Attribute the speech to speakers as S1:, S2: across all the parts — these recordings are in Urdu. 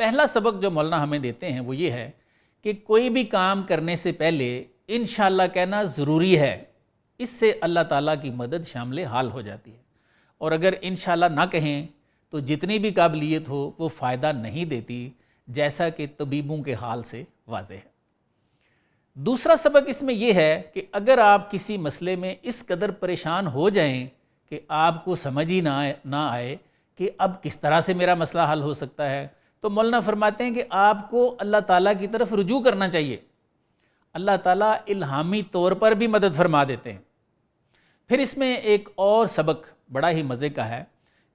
S1: پہلا سبق جو مولانا ہمیں دیتے ہیں وہ یہ ہے کہ کوئی بھی کام کرنے سے پہلے انشاءاللہ کہنا ضروری ہے، اس سے اللہ تعالیٰ کی مدد شامل حال ہو جاتی ہے، اور اگر انشاءاللہ نہ کہیں تو جتنی بھی قابلیت ہو وہ فائدہ نہیں دیتی، جیسا کہ طبیبوں کے حال سے واضح ہے۔ دوسرا سبق اس میں یہ ہے کہ اگر آپ کسی مسئلے میں اس قدر پریشان ہو جائیں کہ آپ کو سمجھ ہی نہ آئے کہ اب کس طرح سے میرا مسئلہ حل ہو سکتا ہے، تو مولانا فرماتے ہیں کہ آپ کو اللہ تعالیٰ کی طرف رجوع کرنا چاہیے۔ اللہ تعالیٰ الہامی طور پر بھی مدد فرما دیتے ہیں۔ پھر اس میں ایک اور سبق بڑا ہی مزے کا ہے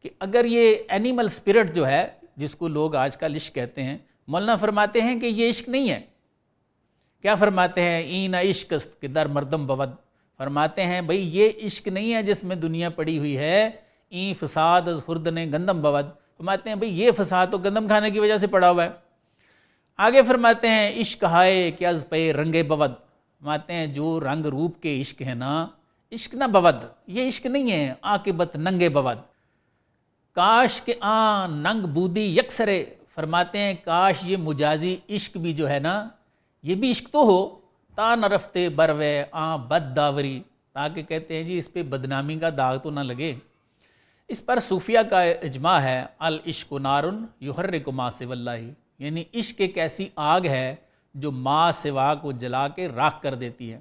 S1: کہ اگر یہ اینیمل سپرٹ جو ہے جس کو لوگ آج کل عشق کہتے ہیں، مولانا فرماتے ہیں کہ یہ عشق نہیں ہے۔ کیا فرماتے ہیں؟ این عشق است کہ در مردم بود، فرماتے ہیں بھئی یہ عشق نہیں ہے جس میں دنیا پڑی ہوئی ہے، این فساد از خوردن گندم بود، فرماتے ہیں بھئی یہ فساد تو گندم کھانے کی وجہ سے پڑا ہوا ہے۔ آگے فرماتے ہیں عشق ہائے کہ از پہ رنگے بود، فرماتے ہیں جو رنگ روپ کے عشق ہے نا، عشق نہ بود، یہ عشق نہیں ہے، عاقبت ننگے بود، کاش کہ ننگ بودی یکسرے، فرماتے ہیں کاش یہ مجازی عشق بھی جو ہے نا یہ بھی عشق تو ہو، تا نرفتے بروے بد داوری، تاکہ کہتے ہیں جی اس پہ بدنامی کا داغ تو نہ لگے۔ اس پر صوفیہ کا اجماع ہے، العشق نارن یحرک ما سوی اللہ، یعنی عشق ایک ایسی آگ ہے جو ما سوا کو جلا کے راکھ کر دیتی ہے۔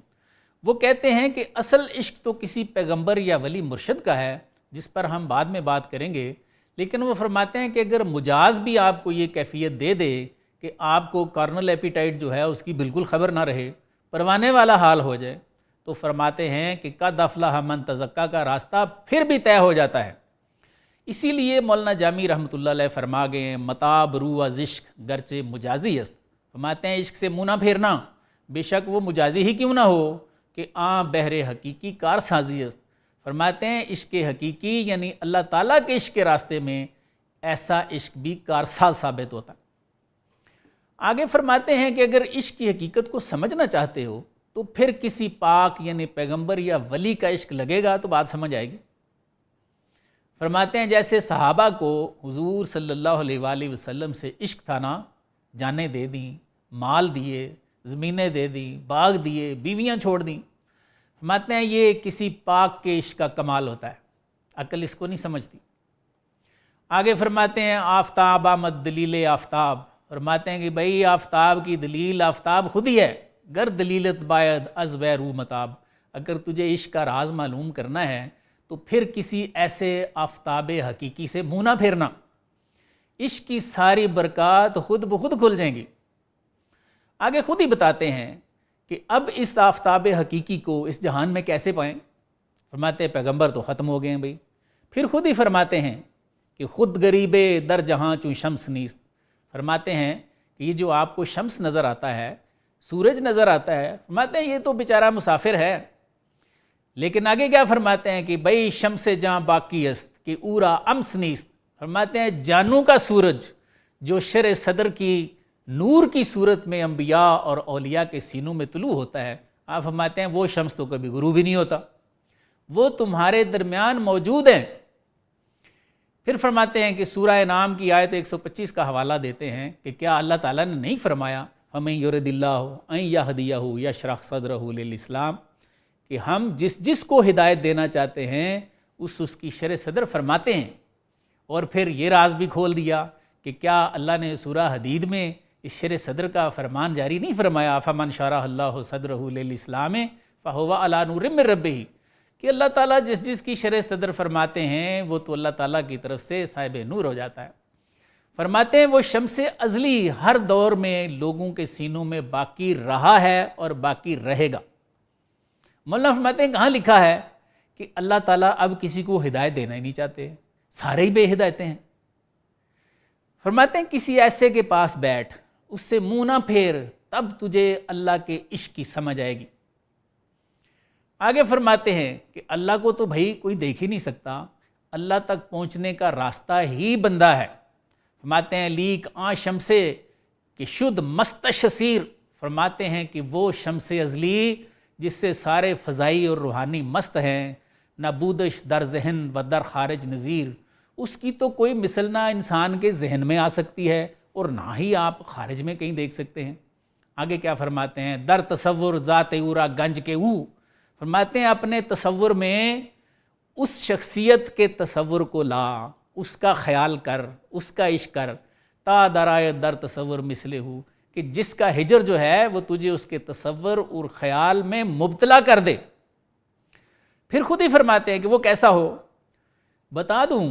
S1: وہ کہتے ہیں کہ اصل عشق تو کسی پیغمبر یا ولی مرشد کا ہے، جس پر ہم بعد میں بات کریں گے، لیکن وہ فرماتے ہیں کہ اگر مجاز بھی آپ کو یہ کیفیت دے دے کہ آپ کو کارنل ایپیٹائٹ جو ہے اس کی بالکل خبر نہ رہے، پروانے والا حال ہو جائے، تو فرماتے ہیں کہ قد افلح من تزکا کا راستہ پھر بھی طے ہو جاتا ہے۔ اسی لیے مولانا جامی رحمۃ اللہ علیہ فرما گئے ہیں متاب رو از عشق گرچہ مجازی است، فرماتے ہیں عشق سے منہ نہ پھیرنا، بے شک وہ مجازی ہی کیوں نہ ہو، کہ بہر حقیقی کار سازی است، فرماتے ہیں عشق حقیقی یعنی اللہ تعالیٰ کے عشق کے راستے میں ایسا عشق بھی کارساز ثابت ہوتا ہے۔ آگے فرماتے ہیں کہ اگر عشق کی حقیقت کو سمجھنا چاہتے ہو تو پھر کسی پاک یعنی پیغمبر یا ولی کا عشق لگے گا تو بات سمجھ آئے گی۔ فرماتے ہیں جیسے صحابہ کو حضور صلی اللہ علیہ وآلہ وسلم سے عشق تھا نا، جانیں دے دیں، مال دیے، زمینیں دے دیں، باغ دیے، بیویاں چھوڑ دیں، فرماتے ہیں یہ کسی پاک کے عشق کا کمال ہوتا ہے، عقل اس کو نہیں سمجھتی۔ آگے فرماتے ہیں آفتاب آمد دلیل آفتاب، فرماتے ہیں کہ بھئی آفتاب کی دلیل آفتاب خود ہی ہے، گر دلیلت باید از ویرو متاب، اگر تجھے عشق کا راز معلوم کرنا ہے تو پھر کسی ایسے آفتاب حقیقی سے منہ نہ پھیرنا، عشق کی ساری برکات خود بخود کھل جائیں گی۔ آگے خود ہی بتاتے ہیں کہ اب اس آفتاب حقیقی کو اس جہان میں کیسے پائیں، فرماتے ہیں پیغمبر تو ختم ہو گئے ہیں بھئی، پھر خود ہی فرماتے ہیں کہ خود غریب در جہاں چوں شمس نیست، فرماتے ہیں کہ یہ جو آپ کو شمس نظر آتا ہے، سورج نظر آتا ہے، فرماتے ہیں یہ تو بیچارہ مسافر ہے، لیکن آگے کیا فرماتے ہیں کہ بھئی شمس جہاں باقی است کہ اورا امس نیست، فرماتے ہیں جانوں کا سورج جو شرع صدر کی نور کی صورت میں انبیاء اور اولیاء کے سینوں میں طلوع ہوتا ہے، آپ فرماتے ہیں وہ شمس تو کبھی غروب ہی نہیں ہوتا، وہ تمہارے درمیان موجود ہیں۔ پھر فرماتے ہیں کہ سورہ انعام کی آیت 125 کا حوالہ دیتے ہیں کہ کیا اللہ تعالیٰ نے نہیں فرمایا فَمَن يُرِدِ اللَّهُ أَن يَهْدِيَهُ يَشْرَحْ صَدْرَهُ لِلْإِسْلَامِ، کہ ہم جس کو ہدایت دینا چاہتے ہیں اس کی شرح صدر فرماتے ہیں۔ اور پھر یہ راز بھی کھول دیا کہ کیا اللہ نے سورہ حدید میں اس شرح صدر کا فرمان جاری نہیں فرمایا فَمَن شَرَحَ اللَّهُ صَدْرَهُ لِلْإِسْلَامِ فَهُوَ عَلَىٰ نُورٍ مِّن رَّبِّهِ، کہ اللہ تعالیٰ جس کی شرح صدر فرماتے ہیں وہ تو اللہ تعالیٰ کی طرف سے صاحب نور ہو جاتا ہے۔ فرماتے ہیں وہ شمس ازلی ہر دور میں لوگوں کے سینوں میں باقی رہا ہے اور باقی رہے گا۔ مولانا فرماتے ہیں کہاں لکھا ہے کہ اللہ تعالیٰ اب کسی کو ہدایت دینا ہی نہیں چاہتے، سارے ہی بے ہدایتیں ہیں۔ فرماتے ہیں کسی ایسے کے پاس بیٹھ، اس سے منہ نہ پھیر، تب تجھے اللہ کے عشق کی سمجھ آئے گی۔ آگے فرماتے ہیں کہ اللہ کو تو بھائی کوئی دیکھ ہی نہیں سکتا، اللہ تک پہنچنے کا راستہ ہی بندہ ہے۔ فرماتے ہیں لیک شمسے کہ شد مست شسیر، فرماتے ہیں کہ وہ شمس ازلی جس سے سارے فضائی اور روحانی مست ہیں، نہ بودش در ذہن و در خارج نظیر، اس کی تو کوئی مثل نہ انسان کے ذہن میں آ سکتی ہے اور نہ ہی آپ خارج میں کہیں دیکھ سکتے ہیں۔ آگے کیا فرماتے ہیں؟ در تصور ذات اورا گنج کے او، فرماتے ہیں اپنے تصور میں اس شخصیت کے تصور کو لا، اس کا خیال کر، اس کا عشق کر، تا درائے در تصور مثلے ہو، کہ جس کا ہجر جو ہے وہ تجھے اس کے تصور اور خیال میں مبتلا کر دے۔ پھر خود ہی فرماتے ہیں کہ وہ کیسا ہو، بتا دوں،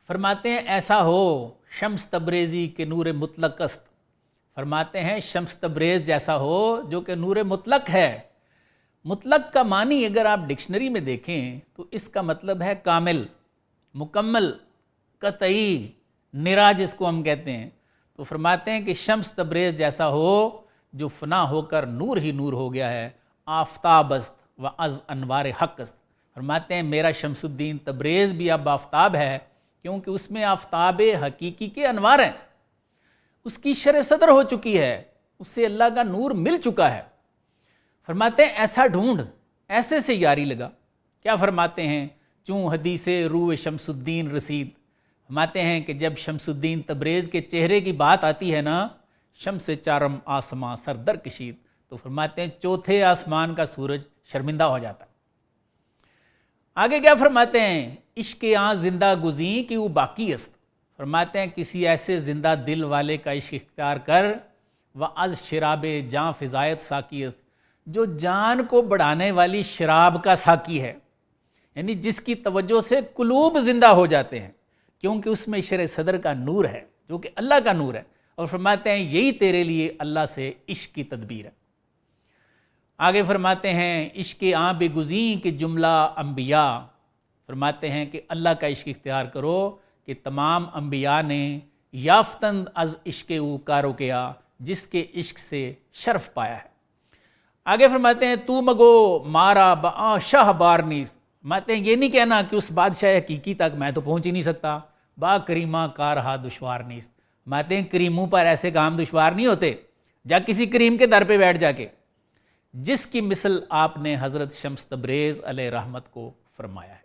S1: فرماتے ہیں ایسا ہو شمس تبریزی کے نور مطلق است، فرماتے ہیں شمس تبریز جیسا ہو جو کہ نور مطلق ہے۔ مطلق کا معنی اگر آپ ڈکشنری میں دیکھیں تو اس کا مطلب ہے کامل، مکمل، قطعی، نرا جس کو ہم کہتے ہیں۔ تو فرماتے ہیں کہ شمس تبریز جیسا ہو جو فنا ہو کر نور ہی نور ہو گیا ہے، آفتاب است و از انوار حق است، فرماتے ہیں میرا شمس الدین تبریز بھی اب آفتاب ہے، کیونکہ اس میں آفتاب حقیقی کے انوار ہیں، اس کی شرح صدر ہو چکی ہے، اس سے اللہ کا نور مل چکا ہے۔ فرماتے ہیں ایسا ڈھونڈ، ایسے سے یاری لگا۔ کیا فرماتے ہیں؟ چوں حدیث روح شمس الدین رسید، فرماتے ہیں کہ جب شمس الدین تبریز کے چہرے کی بات آتی ہے نا، شمس چارم آسماں سردر کشید، تو فرماتے ہیں چوتھے آسمان کا سورج شرمندہ ہو جاتا ہے۔ آگے کیا فرماتے ہیں؟ عشق آن زندہ گزیں کہ وہ باقی است، فرماتے ہیں کسی ایسے زندہ دل والے کا عشق اختیار کر، و از شراب جاں فضایت ساقی است، جو جان کو بڑھانے والی شراب کا ساقی ہے، یعنی جس کی توجہ سے قلوب زندہ ہو جاتے ہیں، کیونکہ اس میں شرح صدر کا نور ہے جو کہ اللہ کا نور ہے، اور فرماتے ہیں یہی تیرے لیے اللہ سے عشق کی تدبیر ہے۔ آگے فرماتے ہیں عشق آن بے گزیں کہ جملہ انبیاء، فرماتے ہیں کہ اللہ کا عشق اختیار کرو کہ تمام انبیاء نے یافتند از عشق او کارو کیا، جس کے عشق سے شرف پایا ہے۔ آگے فرماتے ہیں تو مگو مارا با شاہ بار نیست، فرماتے ہیں یہ نہیں کہنا کہ اس بادشاہ حقیقی تک میں تو پہنچ ہی نہیں سکتا، با کریمہ کا رہا دشوار نیست، فرماتے ہیں کریموں پر ایسے کام دشوار نہیں ہوتے، جا کسی کریم کے در پہ بیٹھ جا کے، جس کی مثل آپ نے حضرت شمس تبریز علیہ رحمت کو فرمایا ہے۔